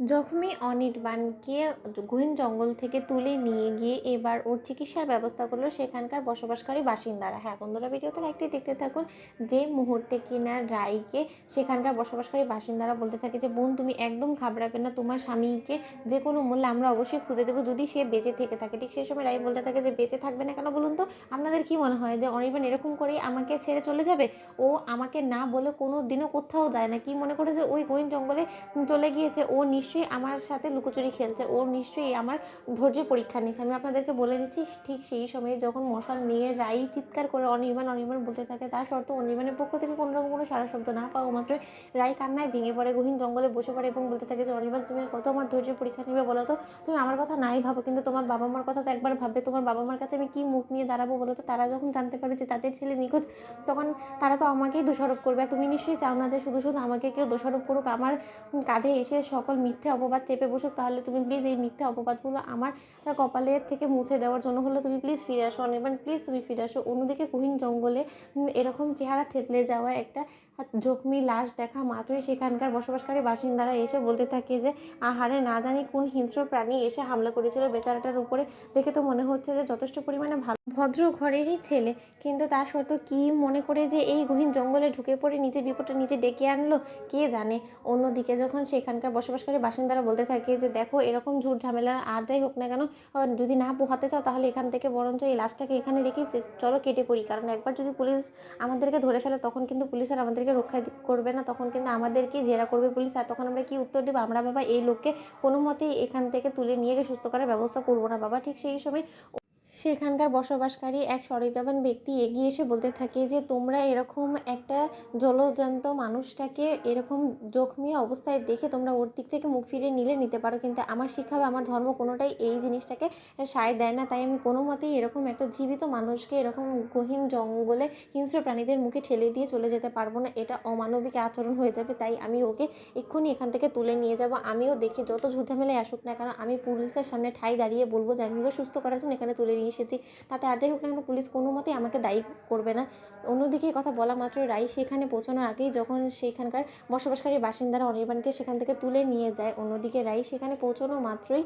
জখমি অনির্বাণকে গহীন জঙ্গল থেকে তুলে নিয়ে গিয়ে এবার ওর চিকিৎসার ব্যবস্থা করলো সেখানকার বসবাসকারী বাসিন্দারা। হ্যাঁ বন্ধুরা, ভিডিওতে লাইকটি দেখতে থাকুন। যে মুহূর্তে কিনা রাইকে সেখানকার বসবাসকারী বাসিন্দারা বলতে থাকে যে বোন তুমি একদম ঘাবড়াবে না, তোমার স্বামীকে যে কোনো মূল্যে আমরা অবশ্যই খুঁজে দেবো যদি সে বেঁচে থেকে থাকে। ঠিক সেই সময় রাই বলতে থাকে যে বেঁচে থাকবে না কেন বলুন তো? আপনাদের কি মনে হয় যে অনির্বাণ এরকম করেই আমাকে ছেড়ে চলে যাবে? ও আমাকে না বলে কোনো দিনও কোথাও যায় না। কি মনে করে যে ওই গহীন জঙ্গলে চলে গিয়েছে? ও নিশ্চয়ই আমার সাথে লুকোচুরি খেলছে, ও নিশ্চয়ই আমার ধৈর্যের পরীক্ষা নিচ্ছে। আমি আপনাদেরকে বলে দিচ্ছি, ঠিক সেই সময়ে যখন মশাল নিয়ে রাই চিৎকার করে অনির্বাণ অনির্বাণ বলতে থাকে, তার সত্ত্বেও অনির্বাণের পক্ষ থেকে কোনো রকম কোনো সারা শব্দ না পাওয়া মাত্রই রাই কান্নায় ভেঙে পড়ে, গহীন জঙ্গলে বসে পড়ে এবং বলতে থাকে যে অনির্বাণ তুমি আর কত আমার ধৈর্যের পরীক্ষা নেবে বলো তো? তুমি আমার কথা নাই ভাবো, কিন্তু তোমার বাবা মার কথা তো একবার ভাববে। তোমার বাবা মার কাছে আমি কি মুখ নিয়ে দাঁড়াবো বলো তো? তারা যখন জানতে পারে যে তাদের ছেলে নিখোঁজ, তখন তারা তো আমাকেই দোষারোপ করবে। আর তুমি নিশ্চয়ই চাও না যে শুধু শুধু আমাকে কেউ দোষারোপ করুক, আমার কাঁধে এসে সকল মিথ্যে অপবাদ চেপে বসুক। তাহলে তুমি প্লিজ এই মিথ্যে অপবাদগুলো আমার কপালের থেকে মুছে দেওয়ার জন্য হলে তুমি প্লিজ ফিরে আসো অনির্বাণ, প্লিজ তুমি ফিরে আসো। অন্যদিকে গহীন জঙ্গলে এরকম চেহারা থেতলে যাওয়া একটা জখমি লাশ দেখা মাত্রই সেখানকার বসবাসকারী বাসিন্দারা এসে বলতে থাকে যে আহারে, না জানি কোন হিংস্র প্রাণী এসে হামলা করেছিল বেচারাটার উপরে। দেখে তো মনে হচ্ছে যে যথেষ্ট পরিমাণে ভালো ভদ্র ঘরেরই ছেলে, কিন্তু তা সত্ত্বেও কি মনে করে যে এই গহীন জঙ্গলে ঢুকে পড়ে নিজের বিপদটা নিজে ডেকে আনলো কে জানে। অন্যদিকে যখন সেখানকার বসবাসকারী বাসিন্দারা বলতে থাকে যে দেখো, এরকম ঝুট ঝামেলা আর যাই হোক না কেন, যদি না পোহাতে চাও তাহলে এখান থেকে বরঞ্চ এই লাশটাকে এখানে রেখে চলো কেটে পড়ি। কারণ একবার যদি পুলিশ আমাদেরকে ধরে ফেলে তখন কিন্তু পুলিশ আর আমাদেরকে রক্ষা করবে না, তখন কিন্তু আমাদেরকেই জেরা করবে পুলিশ। আর তখন আমরা কি উত্তর দেবো? আমরা বাবা এই লোককে কোনো মতেই এখান থেকে তুলে নিয়ে গিয়ে সুস্থ করার ব্যবস্থা করবো না বাবা। ঠিক সেই সময় সেখানকার বসবাসকারী এক সহৃদয়বান ব্যক্তি এগিয়ে এসে বলতে থাকে যে তোমরা এরকম একটা জলজ্যান্ত মানুষটাকে এরকম জখমি অবস্থায় দেখে তোমরা ওর দিক থেকে মুখ ফিরিয়ে নিলে নিতে পারো, কিন্তু আমার শিক্ষা বা আমার ধর্ম কোনোটাই এই জিনিসটাকে সায় দেয় না। তাই আমি কোনো মতেই এরকম একটা জীবিত মানুষকে এরকম গহীন জঙ্গলে হিংস্র প্রাণীদের মুখে ঠেলে দিয়ে চলে যেতে পারবো না, এটা অমানবিক আচরণ হয়ে যাবে। তাই আমি ওকে এক্ষুনি এখান থেকে তুলে নিয়ে যাব। আমিও দেখি যত ঝুটঝামেলায় আসুক না কেন, আমি পুলিশের সামনে ঠাই দাঁড়িয়ে বলবো যে আমি ওকে সুস্থ করার জন্য এখানে তুলে নিয়ে এসেছি। তাতে আর যাই হোক না কেন পুলিশ কোনো মতেই আমাকে দায়ী করবে না। অন্যদিকে কথা বলা মাত্র রাই সেখানে পৌঁছানোর আগেই যখন সেখানকার বসবাসকারী বাসিন্দারা অনির্বাণকে সেখান থেকে তুলে নিয়ে যায়, অন্যদিকে রাই সেখানে পৌঁছানো মাত্রই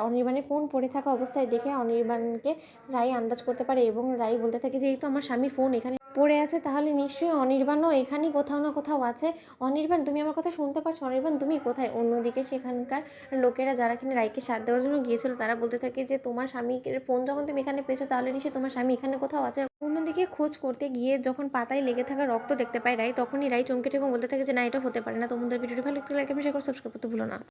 অনির্বাণের ফোন পড়ে থাকা অবস্থায় দেখে অনির্বাণকে রাই আন্দাজ করতে পারে এবং রাই বলতে থাকে যে এই তো আমার স্বামীর ফোন এখানে পড়ে আছে, তাহলে নিশ্চয়ই অনির্বাণও এখানেই কোথাও না কোথাও আছে। অনির্বাণ তুমি আমার কথা শুনতে পারছো? অনির্বাণ তুমি কোথায়? অন্যদিকে সেখানকার লোকেরা যারা কিনা রাইকে সাথ দেওয়ার জন্য গিয়েছিল তারা বলতে থাকে যে তোমার স্বামীর ফোন যখন তুমি এখানে পেয়েছো তাহলে নিশ্চয়ই তোমার স্বামী এখানে কোথাও আছে। অন্যদিকে খোঁজ করতে গিয়ে যখন পাতায় লেগে থাকা রক্ত দেখতে পায় রাই, তখনই রাই চমকে এবং বলতে থাকে যে না, এটা হতে পারে না। তোমাদের ভিডিওটি ভালো লাগলে লাইক এবং শেয়ার করে সাবস্ক্রাইব করতে ভুলো না।